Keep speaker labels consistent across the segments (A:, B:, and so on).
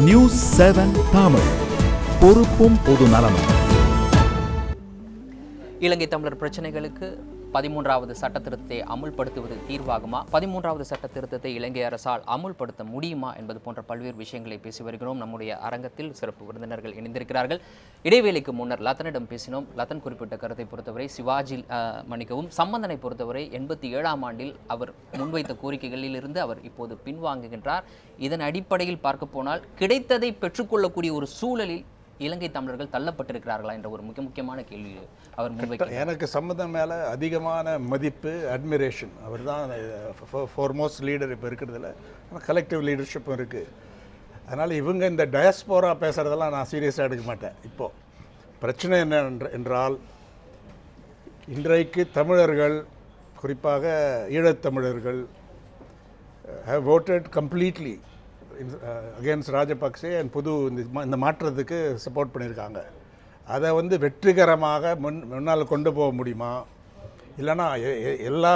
A: News 7 Tamil, பொறுப்பும் பொது நலமும்.
B: இலங்கை தமிழர் பிரச்சனைகளுக்கு 13வது சட்ட திருத்தத்தை அமுல்படுத்துவது தீர்வாகுமா, 13வது சட்ட திருத்தத்தை இலங்கை அரசால் அமுல்படுத்த முடியுமா என்பது போன்ற பல்வேறு விஷயங்களை பேசி வருகிறோம். நம்முடைய அரங்கத்தில் சிறப்பு விருந்தினர்கள் இணைந்திருக்கிறார்கள். இடைவேளைக்கு முன்னர் லதனிடம் பேசினோம். லதன் குறிப்பிட்ட கருத்தை பொறுத்தவரை சிவாஜி மன்னிக்கவும் சம்பந்தனை பொறுத்தவரை 87ஆம் ஆண்டில் அவர் முன்வைத்த கோரிக்கைகளில் இருந்து அவர் இப்போது பின்வாங்குகின்றார். இதன் அடிப்படையில் பார்க்க போனால் கிடைத்ததை பெற்றுக்கொள்ளக்கூடிய ஒரு சூழலில் இலங்கை தமிழர்கள் தள்ளப்பட்டிருக்கிறார்களா என்ற ஒரு முக்கியமான கேள்வி அவர் முன்வைக்கிறார்.
C: எனக்கு சம்மந்தம் மேலே அதிகமான மதிப்பு, அட்மிரேஷன். அவர் தான் ஃபோர்மோஸ்ட் லீடர் இப்போ இருக்கிறதுல. கலெக்டிவ் லீடர்ஷிப்பும் இருக்குது. அதனால் இவங்க இந்த டயஸ்போரா பேசுகிறதெல்லாம் நான் சீரியஸாக எடுக்க மாட்டேன். இப்போது பிரச்சனை என்ன என்றால், இன்றைக்கு தமிழர்கள், குறிப்பாக ஈழத்தமிழர்கள் have voted completely against Rajapaksa and புது இந்த மாற்றத்துக்கு சப்போர்ட் பண்ணியிருக்காங்க. அதை வெற்றிகரமாக முன்னால் கொண்டு போக முடியுமா? இல்லைனா எல்லா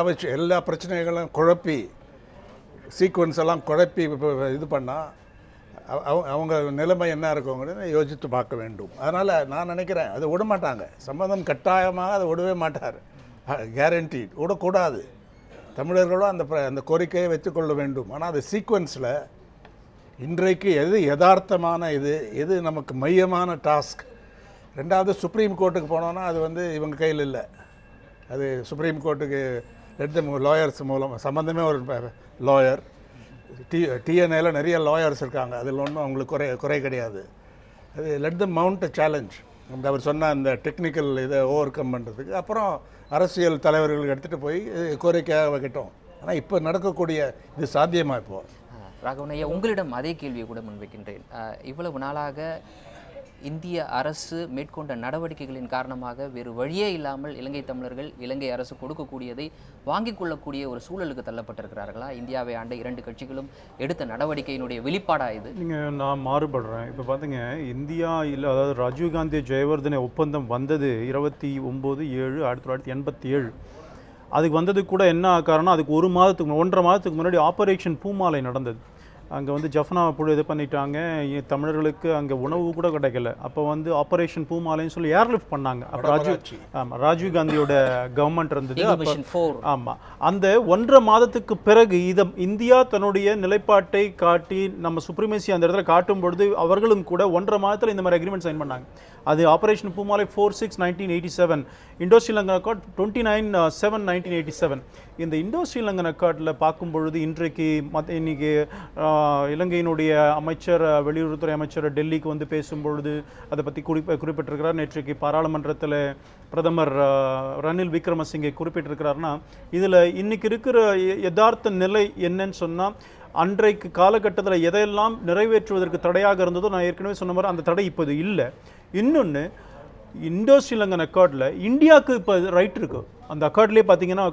C: பிரச்சனைகளும் குழப்பி, சீக்வன்ஸ் எல்லாம் குழப்பி இது பண்ணால் அவங்க நிலைமை என்ன இருக்குங்கிறத யோசித்து பார்க்க வேண்டும். அதனால் நான் நினைக்கிறேன் அதை விட மாட்டாங்க. சம்மந்தம் கட்டாயமாக அதை விடவே மாட்டார், கேரண்டி. விடக்கூடாது. தமிழர்களும் அந்த கோரிக்கையை வைத்துக்கொள்ள வேண்டும். ஆனால் அது சீக்வன்ஸில் இன்றைக்கு எது யதார்த்தமான எது நமக்கு மையமான டாஸ்க். ரெண்டாவது, சுப்ரீம் கோர்ட்டுக்கு போனோன்னா அது இவங்க கையில் இல்லை. அது சுப்ரீம் கோர்ட்டுக்கு லாயர்ஸ் மூலம், சம்மந்தமே ஒரு லாயர், டிஎன்ஏல நிறைய லாயர்ஸ் இருக்காங்க. அதில் ஒன்றும் அவங்களுக்கு குறை கிடையாது. அது let the mount a challenge. அவர் சொன்ன அந்த டெக்னிக்கல் இதை ஓவர் கம் பண்ணுறதுக்கு அப்புறம் அரசியல் தலைவர்களுக்கு எடுத்துகிட்டு போய் கோரிக்கையாக வைக்கட்டும். ஆனால் இப்போ நடக்கக்கூடிய இது சாத்தியமா? இப்போது
B: ராகவனையா, உங்களிடம் அதே கேள்வியை கூட முன்வைக்கின்றேன். இவ்வளவு நாளாக இந்திய அரசு மேற்கொண்ட நடவடிக்கைகளின் காரணமாக வேறு வழியே இல்லாமல் இலங்கை தமிழர்கள் இலங்கை அரசு கொடுக்கக்கூடியதை வாங்கிக் கொள்ளக்கூடிய ஒரு சூழலுக்கு தள்ளப்பட்டிருக்கிறார்களா? இந்தியாவை ஆண்ட 2 கட்சிகளும் எடுத்த நடவடிக்கையினுடைய வெளிப்பாடாக இது?
D: நான் மாறுபடுறேன். இப்போ பார்த்தீங்க, இந்தியா இல்லை, அதாவது ராஜீவ்காந்தி ஜெயவர்தன ஒப்பந்தம் வந்தது 29/7/1987. அதுக்கு வந்தது கூட என்ன காரணம், அதுக்கு 1.5 மாதத்துக்கு முன்னாடி ஆபரேஷன் பூமாலை நடந்தது. அங்கே ஜஃப்னா இது பண்ணிட்டாங்க. தமிழர்களுக்கு அங்கே உணவு கூட கிடைக்கல. அப்போ ஆபரேஷன் பூமாலைன்னு சொல்லி ஏர்லிஃப்ட் பண்ணாங்க. அப்போ ராஜீவ்காந்தியோட கவர்மெண்ட் இருந்தது. ஆமாம், அந்த 1.5 மாதத்துக்கு பிறகு இந்தியா தன்னுடைய நிலைப்பாட்டை காட்டி நம்ம சுப்ரீமேசி அந்த இடத்துல காட்டும் பொழுது அவர்களும் கூட 1.5 மாதத்தில் இந்த மாதிரி அக்ரிமெண்ட் சைன் பண்ணாங்க. அது ஆபரேஷன் பூமாலை 4/6/1987, இண்டோ ஸ்ரீலங்கன் அக்கார்ட் 29/7/1987. இந்த இண்டோ ஸ்ரீலங்கன் அக்கார்டில் பார்க்கும் பொழுது இன்னைக்கு இலங்கையினுடைய அமைச்சர், வெளியுறவுத்துறை அமைச்சர் டெல்லிக்கு பேசும்பொழுது அதை பற்றி குறிப்பிட்டிருக்கிறார். நேற்றைக்கு பாராளுமன்றத்தில் பிரதமர் ரணில் விக்ரமசிங்கே குறிப்பிட்டிருக்கிறார்னா, இதில் இன்னைக்கு இருக்கிற யதார்த்த நிலை என்னன்னு சொன்னால், அன்றைக்கு காலகட்டத்தில் எதையெல்லாம் நிறைவேற்றுவதற்கு தடையாக இருந்ததோ, நான் ஏற்கனவே சொன்ன மாதிரி அந்த தடை இப்போது இல்லை. இன்னொன்று, இண்டோ ஸ்ரீலங்கன் அக்கார்டில் இந்தியாவுக்கு இப்போ ரைட் இருக்குது. அந்த அக்கார்ட்லேயே பார்த்தீங்கன்னா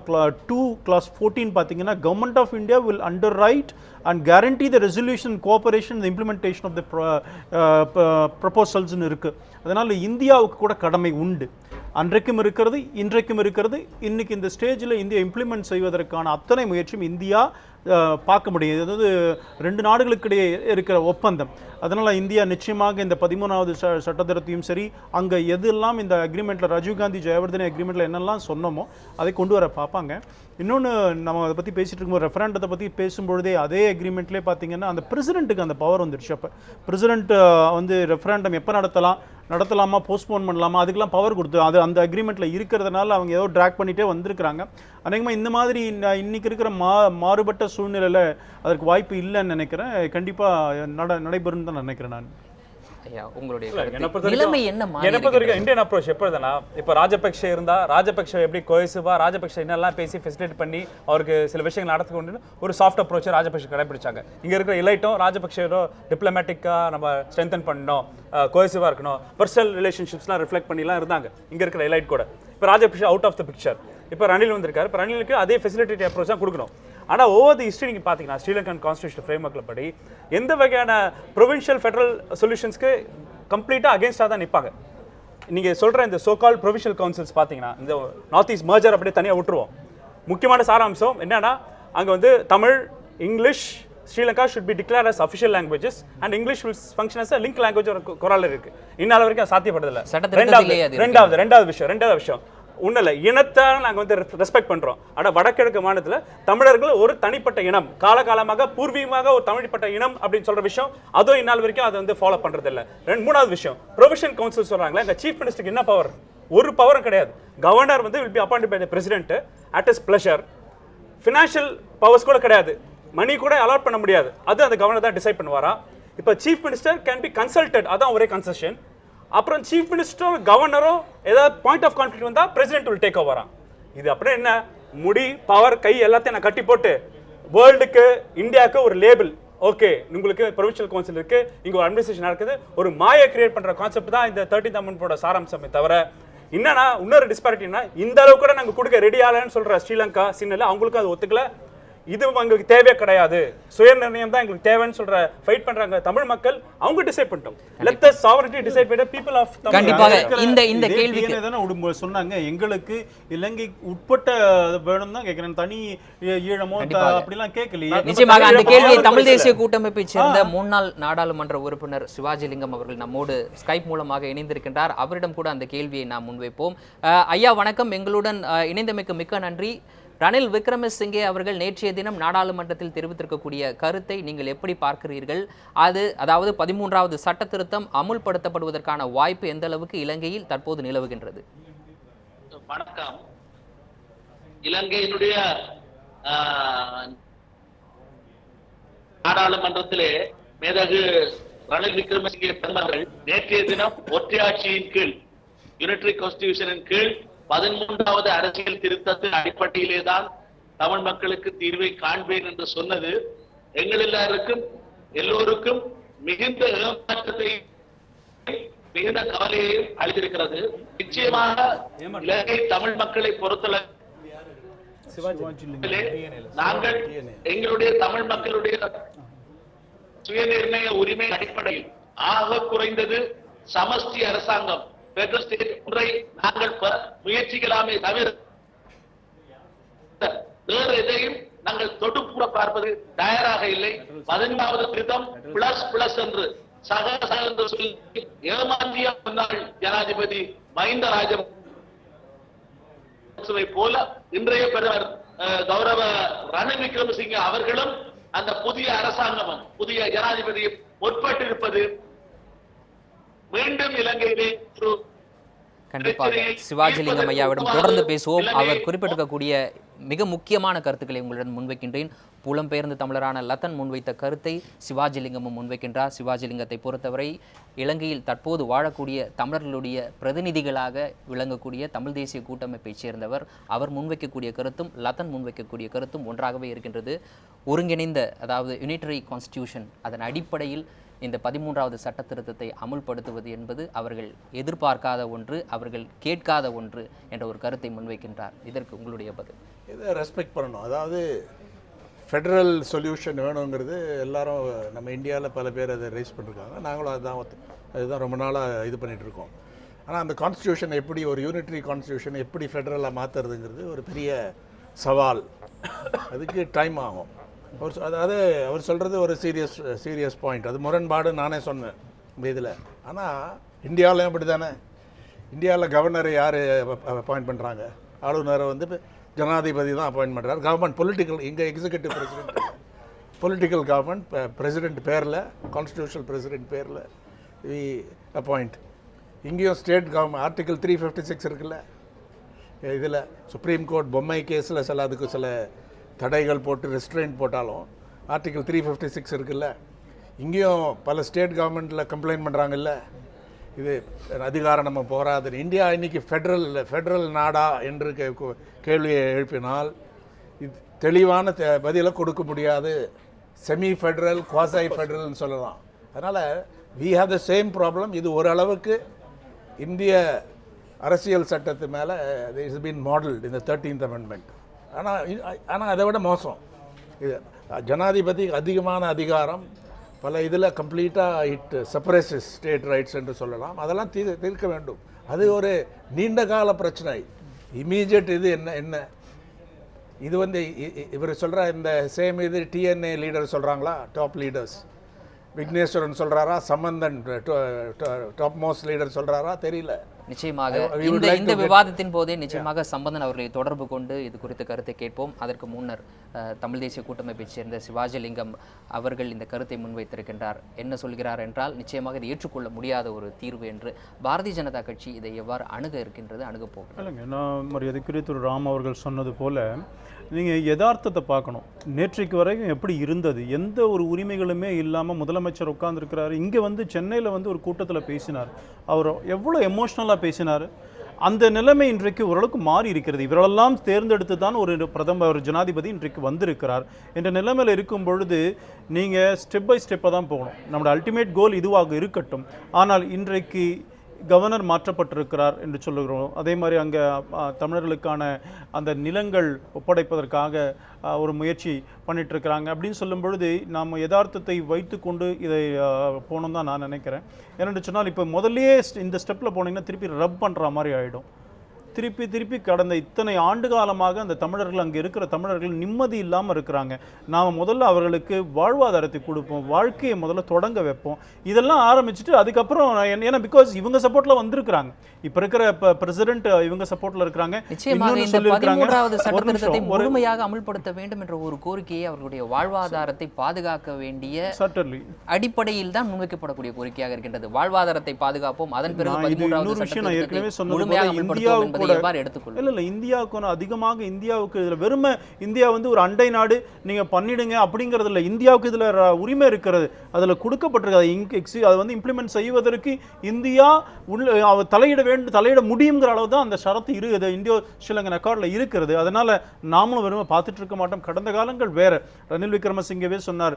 D: clause 14 பார்த்தீங்கன்னா, government of India will underwrite and guarantee the resolution cooperation the implementation of the ப்ரப்போசல்ஸ்னு இருக்குது. அதனால் இந்தியாவுக்கு கூட கடமை உண்டு. அன்றைக்கும் இருக்கிறது, இன்றைக்கும் இருக்கிறது. இன்னைக்கு இந்த ஸ்டேஜில் இந்தியா இம்ப்ளிமெண்ட் செய்வதற்கான அத்தனை முயற்சியும் இந்தியா பார்க்க முடியும். அதாவது 2 நாடுகளுக்கிடையே இருக்கிற ஒப்பந்தம். அதனால் இந்தியா நிச்சயமாக இந்த 13வது சட்டத்திருத்தையும் சரி, அங்கே எதெல்லாம் இந்த அக்ரிமெண்ட்டில் ராஜீவ்காந்தி ஜெயவர்தன அக்ரிமெண்ட்டில் என்னெல்லாம் சொன்னோமோ அதை கொண்டு வர பார்ப்பாங்க. இன்னொன்று, நம்ம அதை பற்றி பேசிகிட்டு இருக்கும்போது ரெஃபரண்டத்தை பற்றி பேசும்பொழுதே அதே அக்ரிமெண்ட்லேயே பார்த்தீங்கன்னா அந்த பிரசிடென்ட்டுக்கு அந்த பவர் வந்துடுச்சு. அப்போ பிரசிடென்ட் ரெஃபரண்டம் எப்போ நடத்தலாமா, போஸ்ட்போன் பண்ணலாமா, அதுக்கெல்லாம் பவர் கொடுத்து அது அந்த அக்ரிமெண்ட்டில் இருக்கிறதுனால அவங்க ஏதோ ட்ராக் பண்ணிகிட்டே வந்திருக்கிறாங்க. அநேகமாக இந்த மாதிரி இன்றைக்கி இருக்கிற மாறுபட்ட சூழ்நிலையில் அதற்கு வாய்ப்பு இல்லைன்னு நினைக்கிறேன். கண்டிப்பாக நடைபெறும் தான் நினைக்கிறேன் நான்.
E: இந்தியன் அப்ரோச் எப்படின்னா, இப்போ ராஜபக்ஷ இருந்தா ராஜபக்ஷ எப்படி கோயசிவா ராஜபக்ஷ என்னெல்லாம் பேசி ஃபெசிலிட்டேட் பண்ணி அவருக்கு சில விஷயங்கள் நடத்து கொண்டு ஒரு சாஃப்ட் அப்ரோச்சை ராஜபக்ஷ கடைபிடிச்சாங்க. இங்க இருக்கிற இலைட்டும் ராஜபக்ஷோ டிப்ளமேட்டிக்கா நம்ம ஸ்ட்ரென்தன் பண்ணணும், கோயசிவா இருக்கணும், பர்சனல் ரிலேஷன்ஷிப்ஸ்லாம் ரிஃப்ளெக்ட் பண்ணிலாம் இருந்தாங்க இங்க இருக்கிற இலைட் கூட. இப்போ Rajapaksa out of the picture. இப்போ ரணில் வந்திருக்காரு. இப்போ ரணிலுக்கு அதே ஃபெசிலிட்டேட் அப்ரோச் தான் கொடுக்கணும். ஆனால் ஓவர் தி ஹிஸ்ட்ரி நீங்கள் பார்த்தீங்கன்னா, ஸ்ரீலங்கன் கான்ஸ்டியூஷன் ஃப்ரேம்வொர்க்கில் படி எந்த வகையான ப்ரொவின்ஷியல் ஃபெடரல் சொல்யூஷன்ஸ்க்கு கம்ப்ளீட்டாக அகேன்ஸ்டாக தான் நிற்பாங்க. நீங்கள் சொல்கிற இந்த சோகால் ப்ரொவின்ஷியல் கவுன்சில்ஸ் பார்த்தீங்கன்னா, இந்த நார்த் ஈஸ்ட் மர்ஜர் அப்படியே தனியாக விட்டுருவோம். முக்கியமான சாராம்சம் என்னன்னா, அங்கே Tamil, English, Sri Lanka should be declared as official languages and English will function as a link language ஒரு குறள் இருக்கு. இன்னால வரைக்கும் சாத்தியப்படுதில்ல. ரெண்டாவது விஷயம் உன்னல இனத்தால் நாங்கள் வந்து ரெஸ்பெக்ட் பண்ணுறோம். ஆனால் வடகிழக்கு மாநிலத்தில் தமிழர்கள் ஒரு தனிப்பட்ட இனம், காலகாலமாக பூர்வீகமாக ஒரு தனிப்பட்ட இனம் அப்படின்னு சொல்கிற விஷயம் அதுவும் இந்நாள் வரைக்கும் அதை வந்து ஃபாலோ பண்ணுறது இல்லை. மூணாவது விஷயம் ப்ரொவிஷன் கவுன்சில் சொல்கிறாங்களே, எங்கள் சீஃப் மினிஸ்டருக்கு என்ன பவர்? ஒரு பவரும் கிடையாது. கவர்னர் வந்து will be appointed by the president at his pleasure. Financial powers கூட கிடையாது, மணி கூட அலாட் பண்ண முடியாது, அது அந்த கவர்னர் தான் டிசைட் பண்ணுவாரா. இப்போ chief minister can be consulted, அதான் ஒரே கன்செஷன். அப்புறம் சீஃப் மினிஸ்டரும் கவர்னரும் ஏதாவது பாயிண்ட் ஆஃப் கான்ஃப்ளிக்ட் வந்தால் பிரசிடென்ட் வில் டேக் ஓவரா. இது அப்படியே என்ன முடி பவர் கை எல்லாத்தையும் நான் கட்டி போட்டு வேர்ல்டுக்கு இந்தியாவுக்கு ஒரு லேபிள், ஓகே உங்களுக்கு ப்ரொவின்ஷியல் கவுன்சில் இருக்கு, இங்கே ஒரு அட்மினிஸ்ட்ரேஷன் நடக்குது, ஒரு மாயை கிரியேட் பண்ணுற கான்செப்ட் தான் இந்த 13th அமெண்ட்மெண்டோட சாராம்சமே தவிர என்னன்னா இன்னொரு டிஸ்பாரிட்டினா இந்த அளவுக்கு கூட நாங்கள் கொடுக்க ரெடி ஆகலன்னு சொல்கிற ஸ்ரீலங்கா சின்னல அவங்களுக்கும் அது ஒத்துக்கல. இது எங்களுக்கு தேவையே கிடையாது, சுய நிர்ணயம் தான் எங்களுக்கு தேவைன்னு சொல்ற ஃபைட் பண்றாங்க தமிழ் மக்கள். அவங்க டிசைட் பண்ணிட்டோம். Let the sovereignty decide by the people of Tamil.
B: கண்டிப்பாக இந்த கேள்விக்கு
D: தான சொன்னாங்க, எங்களுக்கு இலங்கை உட்பட்ட வேணும் தான் கேக்குறேன், தனி ஈழமோ அப்படிலாம் கேட்கலையே.
B: நிச்சயமாக அந்த கேள்வியை தமிழ் தேசிய கூட்டமைப்பை சேர்ந்த முன்னாள் நாடாளுமன்ற உறுப்பினர் சிவாஜிலிங்கம் அவர்கள் நம்மோடு ஸ்கைப் மூலமாக இணைந்திருக்கின்றார். அவரிடம் கூட அந்த கேள்வியை நாம் முன்வைப்போம். ஐயா வணக்கம், எங்களுடன் இணைந்தமைக்கு மிக்க நன்றி. ரணில் விக்ரமசிங்கே அவர்கள் நேற்றைய தினம் நாடாளுமன்றத்தில் தெரிவித்திருக்கக்கூடிய கருத்தை நீங்கள் எப்படி பார்க்கிறீர்கள்? அதாவது 13வது சட்ட திருத்தம் அமுல்படுத்தப்படுவதற்கான வாய்ப்பு எந்த அளவுக்கு இலங்கையில் தற்போது நிலவுகின்றது?
F: வணக்கம். இலங்கையினுடைய நாடாளுமன்றத்திலே மேதகு ரணில் விக்ரமசிங்கே பிரதமர்கள் நேற்றைய தினம் ஒற்றையாட்சியின் கீழ், யூனிட்டரி கான்ஸ்டிடியூஷனின் கீழ் 13வது அரசியல் திருத்தத்தின் அடிப்படையிலே தான் தமிழ் மக்களுக்கு தீர்வை காண்பேன் என்று சொன்னது எங்கள் எல்லோருக்கும் மிகுந்த ஏமாற்றத்தை, மிகுந்த கவலையையும் அளித்திருக்கிறது. நிச்சயமாக இலங்கை தமிழ் மக்களை பொறுத்தவரை நாங்கள் எங்களுடைய தமிழ் மக்களுடைய சுயநிர்ணய உரிமை அடிப்படையில் ஆக குறைந்தது சமஷ்டி அரசாங்கம் ஒன்றை நாங்கள் முயற்சிக்கலாமே தவிர வேறு எதையும் நாங்கள் தொடுப்புற பார்ப்பது தயாராக இல்லை. 13வது திருத்தம் பிளஸ் பிளஸ் என்று சக என்று சொல்லி ஏமாற்றிய முன்னாள் ஜனாதிபதி மஹிந்த ராஜபக்சவை போல இன்றைய பிரதமர் கௌரவ ரணில் விக்ரமசிங்கே அவர்களும் அந்த புதிய அரசாங்கமும் புதிய ஜனாதிபதியும் முற்பட்டிருப்பது மீண்டும் இலங்கையிலே
B: கண்டிப்பாக சிவாஜிலிங்கம் ஐயாவிடம் தொடர்ந்து பேசுவோம். அவர் குறிப்பிட்டிருக்கக்கூடிய மிக முக்கியமான கருத்துக்களை உங்களிடம் முன்வைக்கின்றேன். புலம்பெயர்ந்த தமிழரான லதன் முன்வைத்த கருத்தை சிவாஜிலிங்கமும் முன்வைக்கின்றார். சிவாஜிலிங்கத்தை பொறுத்தவரை இலங்கையில் தற்போது வாழக்கூடிய தமிழர்களுடைய பிரதிநிதிகளாக விளங்கக்கூடிய தமிழ் தேசிய கூட்டமைப்பை சேர்ந்தவர். அவர் முன்வைக்கக்கூடிய கருத்தும் லதன் முன்வைக்கக்கூடிய கருத்தும் ஒன்றாகவே இருக்கின்றது. ஒருங்கிணைந்த அதாவது யூனிட்டரி கான்ஸ்டிடியூஷன், அதன் அடிப்படையில் இந்த 13வது சட்ட திருத்தத்தை அமுல்படுத்துவது என்பது அவர்கள் எதிர்பார்க்காத ஒன்று, அவர்கள் கேட்காத ஒன்று என்ற ஒரு கருத்தை முன்வைக்கின்றார். இதற்கு உங்களுடைய பதில்?
C: இதை ரெஸ்பெக்ட் பண்ணணும். அதாவது ஃபெடரல் சொல்யூஷன் வேணுங்கிறது எல்லாரும் நம்ம இந்தியாவில் பல பேர் அதை ரைஸ் பண்ணியிருக்காங்க. நாங்களும் அதுதான் ரொம்ப நாளாக இது பண்ணிகிட்ருக்கோம். ஆனால் அந்த கான்ஸ்டியூஷன் எப்படி ஒரு யூனிட்டரி கான்ஸ்டியூஷன் எப்படி ஃபெடரலாக மாற்றுறதுங்கிறது ஒரு பெரிய சவால். அதுக்கு டைம் ஆகும். அதாவது அவர் சொல்கிறது ஒரு சீரியஸ் பாயிண்ட். அது முரண்பாடு நானே சொன்னேன் இந்த இதில். ஆனால் இந்தியாவிலையும் அப்படி தானே. இந்தியாவில் கவர்னரை யார் அப்பாயிண்ட் பண்ணுறாங்க? ஆளுநரை வந்து ஜனாதிபதி தான் அப்பாயிண்ட் பண்ணுறாரு. கவர்மெண்ட் பொலிட்டிக்கல், இங்கே executive president, political government president பேரில், கான்ஸ்டியூஷனல் பிரசிடென்ட் பேரில் வி அப்பாயிண்ட். இங்கேயும் ஸ்டேட் கவர்மெண்ட் ஆர்டிகல் 356 இருக்குல்ல இதில். சுப்ரீம் கோர்ட் பொம்மை கேஸில் அதுக்கு சில தடைகள் போட்டு ரெஸ்ட்ரெயின்ட் போட்டாலும் ஆர்டிகல் 356 இருக்குல்ல. இங்கேயும் பல ஸ்டேட் கவர்மெண்ட்டில் கம்ப்ளைண்ட் பண்ணுறாங்கல்ல, இது அதிகாரம் நம்ம போகாது. இந்தியா இன்றைக்கி ஃபெடரல் நாடா என்று கேள்வியை எழுப்பினால் இது தெளிவான பதிலை கொடுக்க முடியாது. செமி ஃபெடரல், குவாசை ஃபெடரல்னு சொல்லலாம். அதனால் we have the same problem. இது ஓரளவுக்கு இந்திய அரசியல் சட்டத்து மேலே இஸ் பீன் மாடல்ட் இந்த 13th அமெண்ட்மெண்ட். ஆனால் அதை விட மோசம் இது. ஜனாதிபதி அதிகமான அதிகாரம் பல இதில் கம்ப்ளீட்டாக இட் சப்ரஸஸ் ஸ்டேட் ரைட்ஸ் என்று சொல்லலாம். அதெல்லாம் தீர்க்க வேண்டும். அது ஒரு நீண்ட கால பிரச்சனை. இமீடியட் இது என்ன இது வந்து இவர் சொல்கிற இந்த சேம் இது டிஎன்ஏ லீடர் சொல்கிறாங்களா, டாப் லீடர்ஸ் விக்னேஸ்வரன் சொல்கிறாரா, சம்பந்தன் டாப் மோஸ்ட் லீடர் சொல்கிறாரா தெரியல.
B: நிச்சயமாக இந்த விவாதத்தின் போதே நிச்சயமாக சம்பந்தன் அவர்களை தொடர்பு கொண்டு இது குறித்த கருத்தை கேட்போம். அதற்கு முன்னர் தமிழ் தேசிய கூட்டமைப்பைச் சேர்ந்த சிவாஜிலிங்கம் அவர்கள் இந்த கருத்தை முன்வைத்திருக்கின்றார். என்ன சொல்கிறார் என்றால், நிச்சயமாக இது ஏற்றுக்கொள்ள முடியாத ஒரு தீர்வு என்று. பாரதிய ஜனதா கட்சி இதை எவ்வாறு அணுக இருக்கின்றது, அணுக போகிறது?
D: இல்லைங்க, நான் மரியாதைக்குரிய திரு ராம் அவர்கள் சொன்னது போல நீங்கள் யதார்த்தத்தை பார்க்கணும். நேற்றைக்கு வரைக்கும் எப்படி இருந்தது, எந்த ஒரு உரிமைகளுமே இல்லாமல் முதலமைச்சர் உட்கார்ந்துருக்கிறாரு. இங்கே வந்து சென்னையில் வந்து ஒரு கூட்டத்தில் பேசினார். அவர் எவ்வளோ எமோஷ்னலாக பேசினார். அந்த நிலைமை இன்றைக்கு ஓரளவுக்கு மாறி இருக்கிறது. இவரெல்லாம் தேர்ந்தெடுத்து தான் ஒரு பிரதமர், ஒரு ஜனாதிபதி இன்றைக்கு வந்திருக்கிறார் என்ற நிலைமையில் இருக்கும் பொழுது நீங்கள் ஸ்டெப் பை ஸ்டெப்பாக தான் போகணும். நம்மளோட அல்டிமேட் கோல் இதுவாக இருக்கட்டும். ஆனால் இன்றைக்கு கவர்னர் மாற்றப்பட்டிருக்கிறார் என்று சொல்லுகிறோம். அதே மாதிரி அங்கே தமிழர்களுக்கான அந்த நிலங்கள் ஒப்படைப்பதற்காக ஒரு முயற்சி பண்ணிகிட்ருக்கிறாங்க அப்படின்னு சொல்லும் பொழுது நாம் யதார்த்தத்தை வைத்து கொண்டு இதை போகணும் தான் நான் நினைக்கிறேன். ஏன்னு சொன்னால் இப்போ முதல்லையே இந்த ஸ்டெப்பில் போனீங்கன்னா திருப்பி ரப் பண்ணுற மாதிரி ஆகிடும். திருப்பி கடந்த இத்தனை ஆண்டு காலமாக அந்த தமிழர்கள், அங்கே இருக்கிற தமிழர்கள் நிம்மதி இல்லாமல் இருக்கிறாங்க. நாம் முதல்ல அவர்களுக்கு வாழ்வாதாரத்தை கொடுப்போம், வாழ்க்கையை முதல்ல தொடங்க வைப்போம். இதெல்லாம் ஆரம்பிச்சுட்டு அதுக்கப்புறம் ஏன்னா பிகாஸ் இவங்க சப்போர்ட்டில் வந்திருக்கிறாங்க. இப்போ இருக்கிற பிரசிடென்ட் இவங்க சப்போர்ட்டில் இருக்கிறாங்க.
B: நிச்சயமாக இந்த 13வது சட்டத்திருத்தத்தை முழுமையாக அமல்படுத்த வேண்டும் என்ற ஒரு கோரிக்கையை, அவர்களுடைய வாழ்வாதாரத்தை பாதுகாக்க வேண்டிய அடிப்படையில் தான் முன்வைக்கப்படக்கூடிய கோரிக்கையாக இருக்கின்றது. வாழ்வாதாரத்தை பாதுகாப்போம், அதன் பிறகு 13வது சட்டத்திருத்தத்தை முழுமையாக அமல்படுத்துவோம் என்பதை எவ்வாறு எடுத்துக்கொள்ளும்?
D: இல்லை இந்தியாவுக்கு அதிகமாக இந்தியாவுக்கு இதில் வெறுமை இந்தியா வந்து ஒரு அண்டை நாடு நீங்கள் பண்ணிடுங்க அப்படிங்கிறது இல்லை. இந்தியாவுக்கு இதில் உரிமை இருக்கிறது, அதில் கொடுக்கப்பட்டிருக்கு. அதை வந்து இம்ப்ளிமெண்ட் செய்வதற்கு இந்தியா தலையிட முடியுங்கிற அளவு தான் அந்த ஷரத்து இருக்குது, இந்தியோ ஸ்ரீலங்கன் அக்கார்டில் இருக்கிறது. அதனால் நாமளும் வெறுமை பார்த்துட்டு இருக்க மாட்டோம். கடந்த காலங்கள் வேறு. ரணில் விக்ரமசிங்கவே சொன்னார்,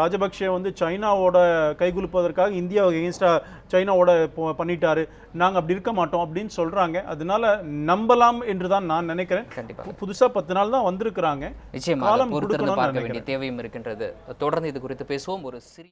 D: ராஜபக்ஷே வந்து சைனாவோட கைகுலுப்பதற்காக இந்தியாவுக்கு எகென்ஸ்டாக சைனாவோட பண்ணிட்டாரு, நாங்கள் அப்படி இருக்க மாட்டோம் அப்படின்னு சொல்கிறாங்க. அதனால நம்பலாம் என்று தான் நான் நினைக்கிறேன்.
B: கண்டிப்பாக
D: புதுசாக 10 நாள் தான் வந்திருக்கிறாங்க.
B: நிச்சயமாக பொறுத்திருந்து பார்க்க வேண்டிய தேவையும் இருக்கின்றது. தொடர்ந்து இது குறித்து பேசுவோம். ஒரு சிறிய